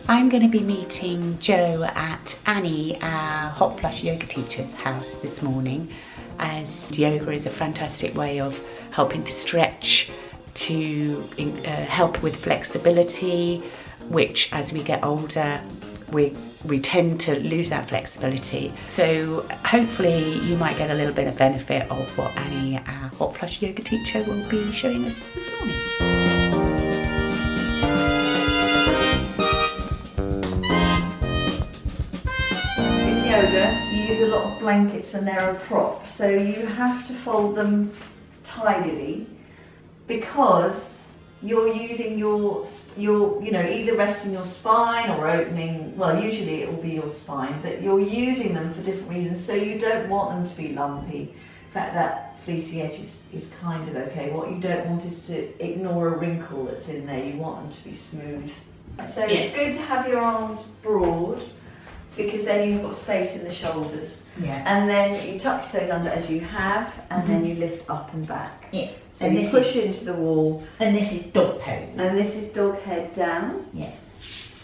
I'm going to be meeting Jo at Annie, our hot flush yoga teacher's house this morning, as yoga is a fantastic way of helping to stretch, to help with flexibility, which as we get older we tend to lose our flexibility. So hopefully you might get a little bit of benefit of what Annie, our hot flush yoga teacher, will be showing us this morning. Yoga, you use a lot of blankets and they're a prop, so you have to fold them tidily because you're using your either resting your spine or opening, well usually it will be your spine, but you're using them for different reasons, so you don't want them to be lumpy. In fact, that fleecy edge is kind of okay. What you don't want is to ignore a wrinkle that's in there. You want them to be smooth. So it's good to have your arms broad, because then you've got space in the shoulders. Yeah. And then you tuck your toes under as you have, and then you lift up and back. Yeah. So and you push into the wall. And this is dog pose. And this is dog head down. Yeah.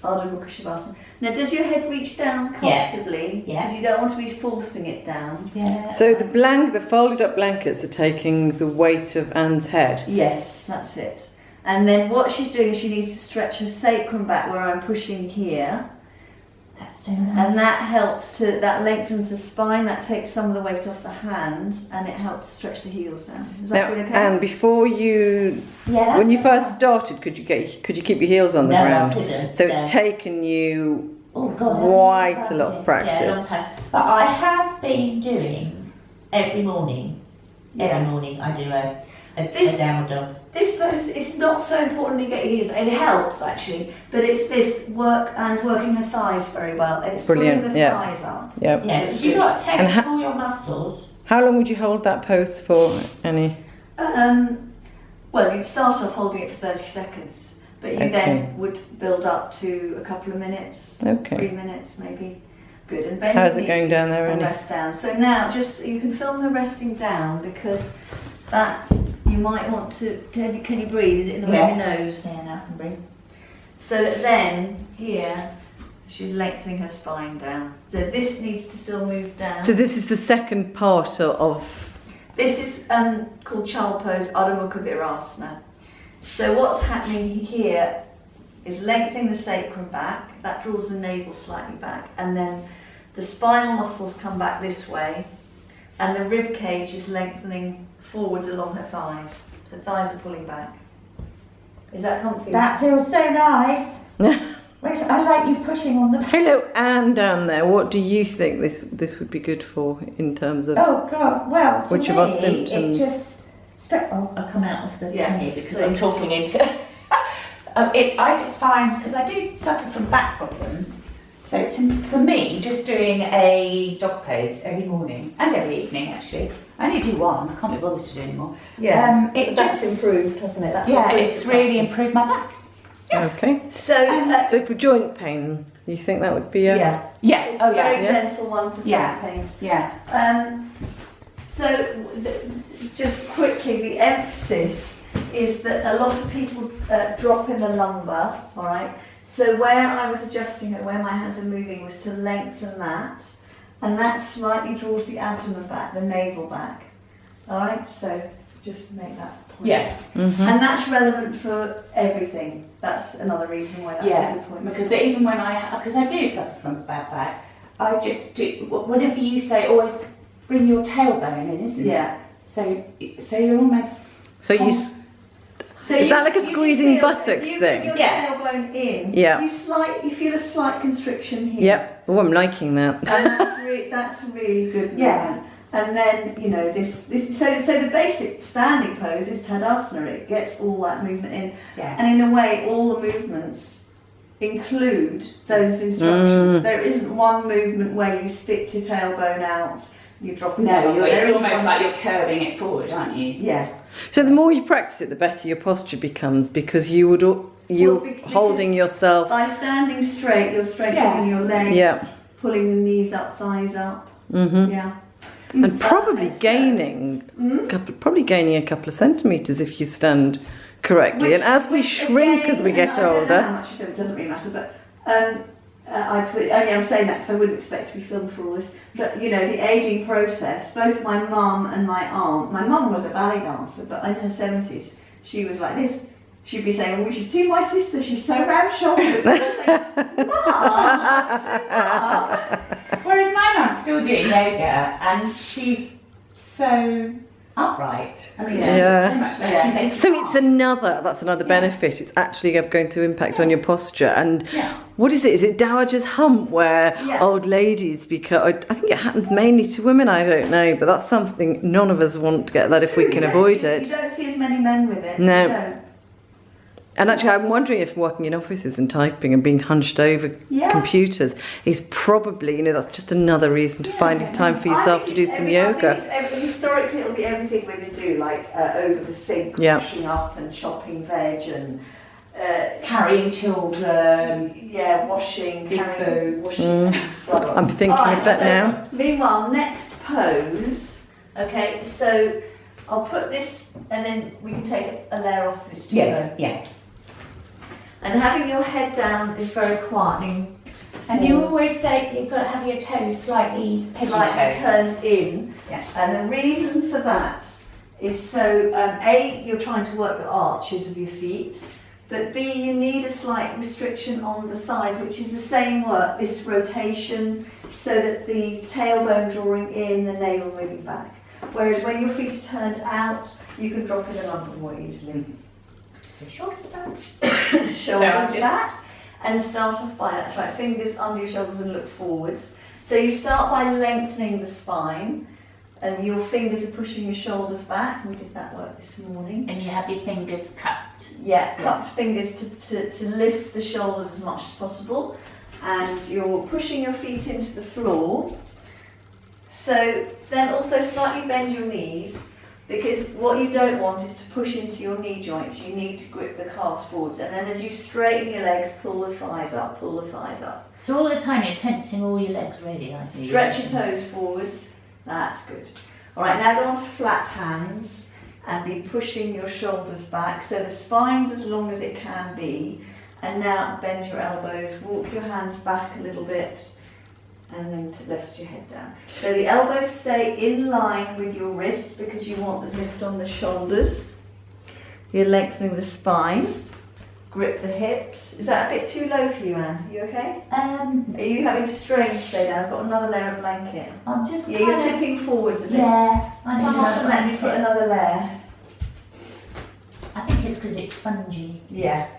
Ardha Mukha Shavasana. Now, does your head reach down comfortably? Yeah. Because you don't want to be forcing it down. Yeah. So the folded up blankets are taking the weight of Anne's head? Yes, that's it. And then what she's doing is she needs to stretch her sacrum back where I'm pushing here. So nice. And that helps that lengthens the spine, that takes some of the weight off the hand, and it helps stretch the heels down. Does that feel okay? And before when you first started, could you keep your heels on the ground? No, I couldn't. So it's taken you quite a lot of practice. But I have been doing every morning. Every morning I do a downward dog. This pose is not so important you get your heels. It helps actually, but it's this working the thighs very well. And it's brilliant. Pulling the thighs up. Yep. Yeah, you've got to tense all your muscles. How long would you hold that pose for, Annie? Well, you'd start off holding it for 30 seconds, but you then would build up to a couple of minutes, 3 minutes maybe. Good. And bend how's it going down there, Annie? Rest down. So now, you can film her resting down, because that you might want to. Can you breathe? Is it in the way of your nose? Yeah, now I can breathe. So that then here, she's lengthening her spine down. So this needs to still move down. So this is the second part of. This is called child pose, Ardha Mukha Virasana. So what's happening here is lengthening the sacrum back. That draws the navel slightly back, and then the spinal muscles come back this way, and the rib cage is lengthening forwards along her thighs. So thighs are pulling back. Is that comfy? That feels so nice. I like you pushing on the. Hello, Anne down there. What do you think this would be good for in terms of? Oh God! Well, which of our symptoms? It just I'll come out of the here because I'm talking into. I just find, because I do suffer from back problems, so for me, just doing a dog pose every morning and every evening actually. I only do one. I can't be bothered to do anymore. Yeah, that's improved, hasn't it? It's really improved my back. Yeah. Okay. So for joint pain, you think that would be a It's a very gentle one for joint pains. Yeah. Just quickly, the emphasis is that a lot of people drop in the lumbar. All right. So where I was adjusting it, where my hands are moving, was to lengthen that, and that slightly draws the abdomen back, the navel back. All right. So just make that point. Yeah. Mm-hmm. And that's relevant for everything. That's another reason why that's a good point. Because even when because I do suffer from a bad back, I just do, whenever you say always bring your tailbone in, isn't it? So you're almost. Is that like a squeezing buttocks thing? thing? Your tailbone in. Yeah. You feel a slight constriction here. Yep. Oh, I'm liking that. And that's really good. Yeah. And then this. So the basic standing pose is Tadasana. It gets all that movement in. Yeah. And in a way, all the movements include those instructions. There isn't one movement where you stick your tailbone out. You drop it down. It's almost like you're curving it forward, aren't you? Yeah. So the more you practice it, the better your posture becomes, because you're holding yourself. By standing straight, you're straightening your legs, pulling the knees up, thighs up. Yeah. And probably It's, gaining, a couple of centimetres if you stand correctly. And as we shrink again, as we get I don't know how older. much you film, it doesn't really matter, but I'm saying that because I wouldn't expect to be filmed for all this. But you know, the ageing process. Both my mum and my aunt. My mum was a ballet dancer, but in her 70s, she was like this. She'd be saying, "Well, we should see my sister. She's so round-shouldered." Whereas my mum's still doing yoga and she's so upright. I mean, she looks so much better. She's 85. So that's another benefit. It's actually going to impact on your posture. And what is it? Is it dowager's hump where old ladies I think it happens mainly to women, I don't know, but that's something none of us want to get that if we can avoid it. You don't see as many men with it. No. You don't. And actually, I'm wondering if working in offices and typing and being hunched over computers is probably, that's just another reason to find time for yourself to do some yoga. Historically, it'll be everything women do, like over the sink, washing up and chopping veg and carrying children. Washing, carrying boots. I'm thinking of that now. Meanwhile, next pose. Okay, so I'll put this, and then we can take a layer off this too. Yeah. And having your head down is very quietening. And you always say you've got to have your toes slightly turned in. Yeah. And the reason for that is so, A, you're trying to work the arches of your feet, but B, you need a slight restriction on the thighs, which is the same work, this rotation, so that the tailbone drawing in, the navel moving back. Whereas when your feet are turned out, you can drop in a lump more easily. So shoulders back. Shoulders back. And start off by, that's right, fingers under your shoulders and look forwards. So you start by lengthening the spine, and your fingers are pushing your shoulders back. We did that work this morning. And you have your fingers cupped. Yeah, cupped fingers to lift the shoulders as much as possible. And you're pushing your feet into the floor. So then also slightly bend your knees, because what you don't want is to push into your knee joints. You need to grip the calves forwards, and then as you straighten your legs, pull the thighs up, pull the thighs up. So all the time you're tensing all your legs really, I see. Stretch your toes forwards, that's good. All right, now go on to flat hands and be pushing your shoulders back, so the spine's as long as it can be. And now bend your elbows, walk your hands back a little bit, and then to rest your head down. So the elbows stay in line with your wrists because you want the lift on the shoulders. You're lengthening the spine. Grip the hips. Is that a bit too low for you, Anne? Are you okay? Are you having to strain to stay down? I've got another layer of blanket. I'm just you're tipping forwards a bit. Yeah, I need Come off and let me put another layer. I think it's because it's spongy. Yeah.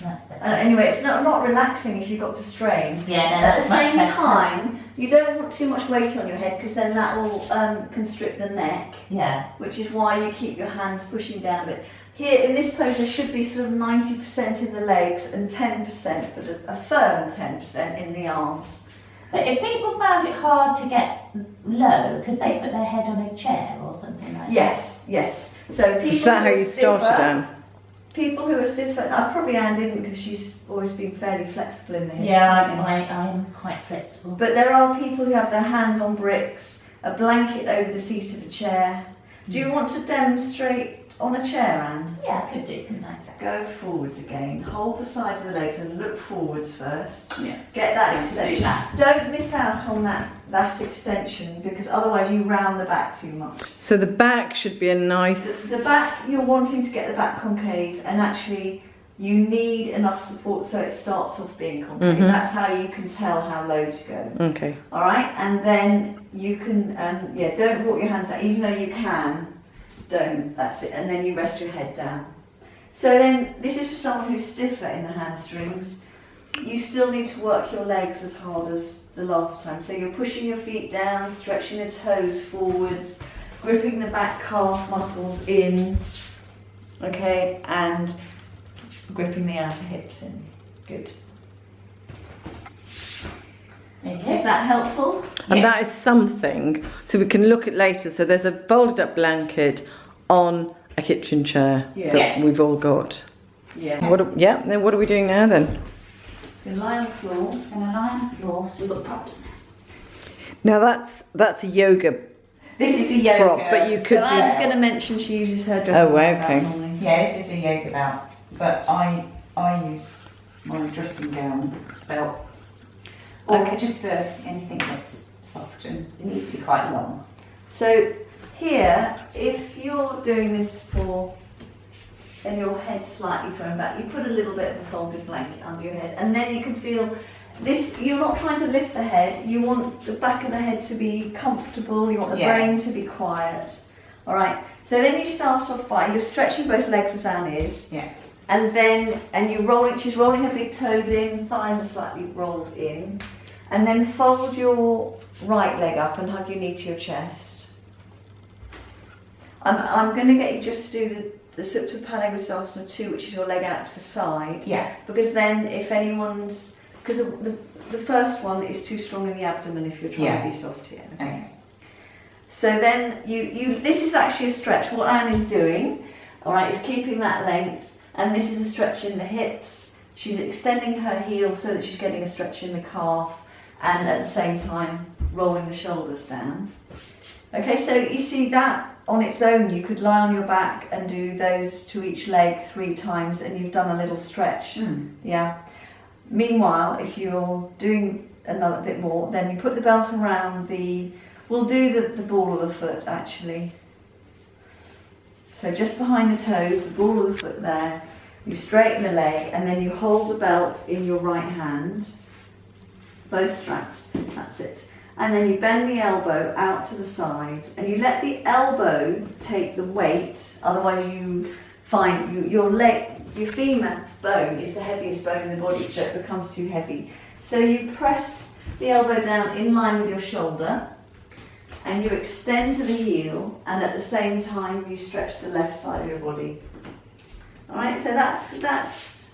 That's better. Anyway, it's not relaxing if you've got to strain. Yeah, no, At that's the same much better. time, you don't want too much weight on your head because then that will constrict the neck. Yeah. Which is why you keep your hands pushing down a bit. Here in this pose, there should be sort of 90% in the legs and 10%, but a firm 10% in the arms. But if people found it hard to get low, could they put their head on a chair or something like that? Yes. So people Is that how you started, Anne? People who are stiffer, probably Anne didn't because she's always been fairly flexible in the hips. Yeah, I'm quite flexible. But there are people who have their hands on bricks, a blanket over the seat of a chair. Do you want to demonstrate on a chair, Anne? Yeah, I could do, couldn't I? Go forwards again, hold the sides of the legs and look forwards first. Yeah. Get that Yeah, extension. do that. Don't miss out on that extension because otherwise you round the back too much. So the back should be a nice... The back, you're wanting to get the back concave, and actually you need enough support so it starts off being concave. That's how you can tell how low to go. Okay. All right, and then you can, don't walk your hands down, even though you can. Don't, that's it, and then you rest your head down. So then, this is for someone who's stiffer in the hamstrings. You still need to work your legs as hard as the last time. So you're pushing your feet down, stretching your toes forwards, gripping the back calf muscles in, okay, and gripping the outer hips in. Good. Okay. Is that helpful? And Yes. that is something, so we can look at later. So there's a folded up blanket on a kitchen chair that we've all got. Yeah. Then what are we doing now then? You lie on the floor. And I lie on the floor, so we've got props. Now that's a yoga This is a yoga prop, but you could So do. Anne's going to mention she uses her dressing Oh, gown okay. normally. Yeah, this is a yoga belt, but I use my dressing gown belt, or Okay. just anything that's soft, and it needs to be quite long. So here, if you're doing this and your head's slightly thrown back, you put a little bit of a folded blanket under your head, and then you can feel this. You're not trying to lift the head. You want the back of the head to be comfortable. You want the brain to be quiet. All right. So then you start off by you're stretching both legs as Anne is. Yeah. And then you're rolling. She's rolling her big toes in. Thighs are slightly rolled in, and then fold your right leg up and hug your knee to your chest. I'm going to get you just to do the Supta Panagasasana 2, which is your leg out to the side. Yeah. Because then if anyone's... Because the first one is too strong in the abdomen if you're trying to be soft here. Okay. So then this is actually a stretch. What Anne is doing, all right, is keeping that length, and this is a stretch in the hips. She's extending her heel so that she's getting a stretch in the calf, and at the same time rolling the shoulders down. Okay, so you see that on its own, you could lie on your back and do those to each leg 3 times, and you've done a little stretch. Yeah. Meanwhile, if you're doing another bit more, then you put the belt around we'll do the ball of the foot actually. So just behind the toes, the ball of the foot there, you straighten the leg, and then you hold the belt in your right hand, both straps, that's it. And then you bend the elbow out to the side, and you let the elbow take the weight, otherwise you find your femur bone is the heaviest bone in the body, so it becomes too heavy. So you press the elbow down in line with your shoulder, and you extend to the heel, and at the same time you stretch the left side of your body. Alright, so that's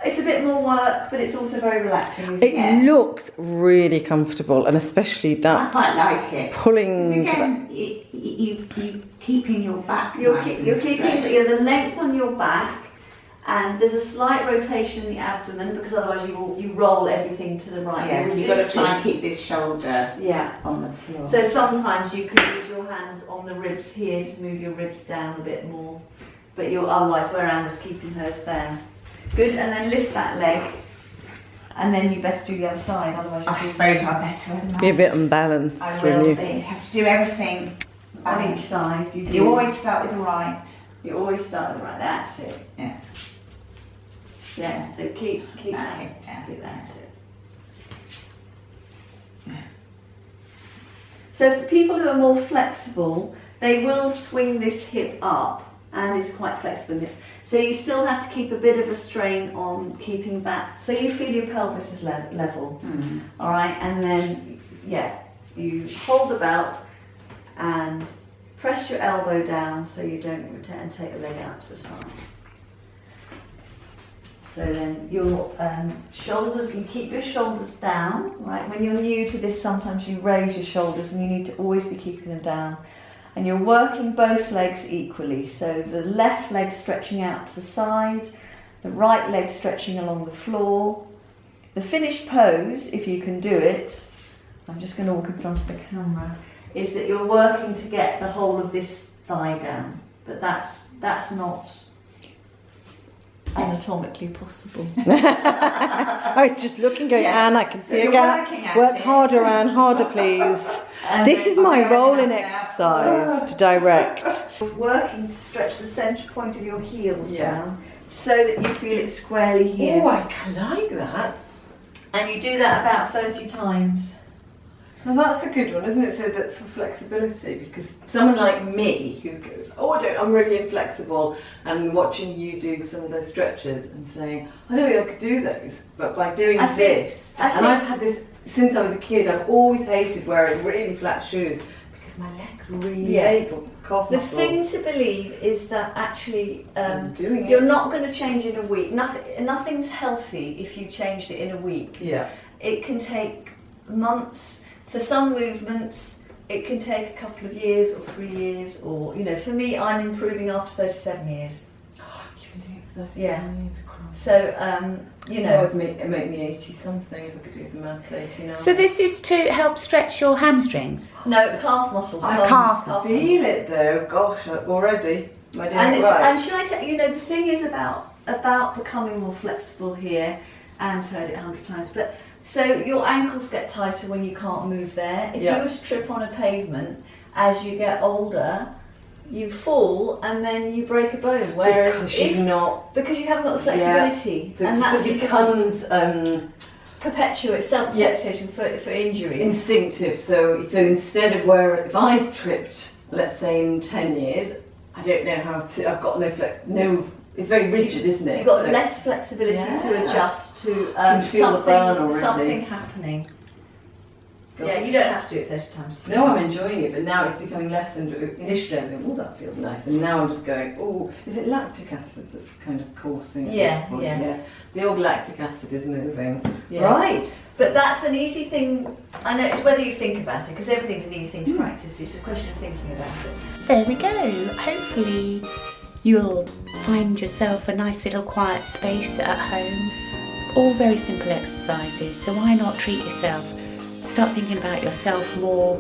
it's a bit more work, but it's also very relaxing, isn't it? It looks really comfortable, and especially that I quite like it. pulling. Again, you keeping your back. You're nice and keeping straight. the length on your back, and there's a slight rotation in the abdomen because otherwise you roll everything to the right. Yes, you've got to try and keep this shoulder on the floor. So sometimes you can use your hands on the ribs here to move your ribs down a bit more, but you're otherwise where Anne was keeping hers there. Good, and then lift that leg, and then you best do the other side. Otherwise, I suppose I better. Be a bit unbalanced, I will will you? be. You have to do everything on each side. You always start with the right. You always start with the right. That's it. Yeah. Yeah. So keep that. Yeah. That's it. So for people who are more flexible, they will swing this hip up, and it's quite flexible in hips. So you still have to keep a bit of a strain on keeping that, so you feel your pelvis is level. All right, and then you hold the belt and press your elbow down so you don't rotate, and take the leg out to the side. So then your shoulders, you keep your shoulders down, right? When you're new to this, sometimes you raise your shoulders, and you need to always be keeping them down. And you're working both legs equally. So the left leg stretching out to the side, the right leg stretching along the floor. The finished pose, if you can do it, I'm just going to walk in front of the camera, is that you're working to get the whole of this thigh down. But that's not anatomically possible. I was just looking, going, Anne, I can see a gap. Work harder, Anne, harder, please. This is my rolling exercise to direct. Working to stretch the centre point of your heels down so that you feel it squarely here. Oh, I like that. And you do that about 30 times. Well, that's a good one, isn't it? So that for flexibility, because someone like me who goes, I'm really inflexible, and watching you doing some of those stretches and saying, I don't think I could do those, but by doing this, I've had this since I was a kid. I've always hated wearing really flat shoes because my legs really ache or calf muscles. The thing to believe is that actually you're not going to change in a week. Nothing's healthy if you changed it in a week. Yeah. It can take months. For some movements, it can take a couple of years or 3 years, or, for me, I'm improving after 37 years. You've been doing it 39 across. So, you That know, would make me 80 something if I could do the maths, 89. So this is to help stretch your hamstrings. no, calf muscles. I can't muscles. feel it though, gosh, already. Am I doing And, it right? and should I tell you, the thing is about becoming more flexible here, Anne's heard it 100 times, but so your ankles get tighter when you can't move there. If you were to trip on a pavement as you get older, you fall and then you break a bone. Whereas because you haven't got the flexibility, so and it becomes perpetuate self-perpetuating for injury. instinctive. So instead of if I tripped, let's say in 10 years, I don't know how to. I've got no. It's very rigid, isn't it? You've got less flexibility to adjust to feel the burn already. something happening. Yeah, you don't have to do it 30 times. No, I'm enjoying it, but now it's becoming less. And initially I was going, oh, that feels nice, and now I'm just going, oh, is it lactic acid that's kind of coursing? Yeah. The old lactic acid is moving. Yeah. Right. But that's an easy thing. I know it's whether you think about it, because everything's an easy thing to practice. It's a question of thinking about it. There we go. Hopefully you'll find yourself a nice little quiet space at home. All very simple exercises, so why not treat yourself? Start thinking about yourself more,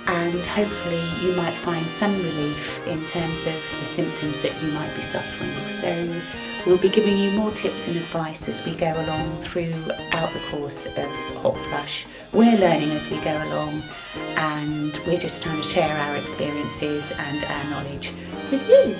and hopefully you might find some relief in terms of the symptoms that you might be suffering. So we'll be giving you more tips and advice as we go along throughout the course of Hot Flush. We're learning as we go along, and we're just trying to share our experiences and our knowledge with you.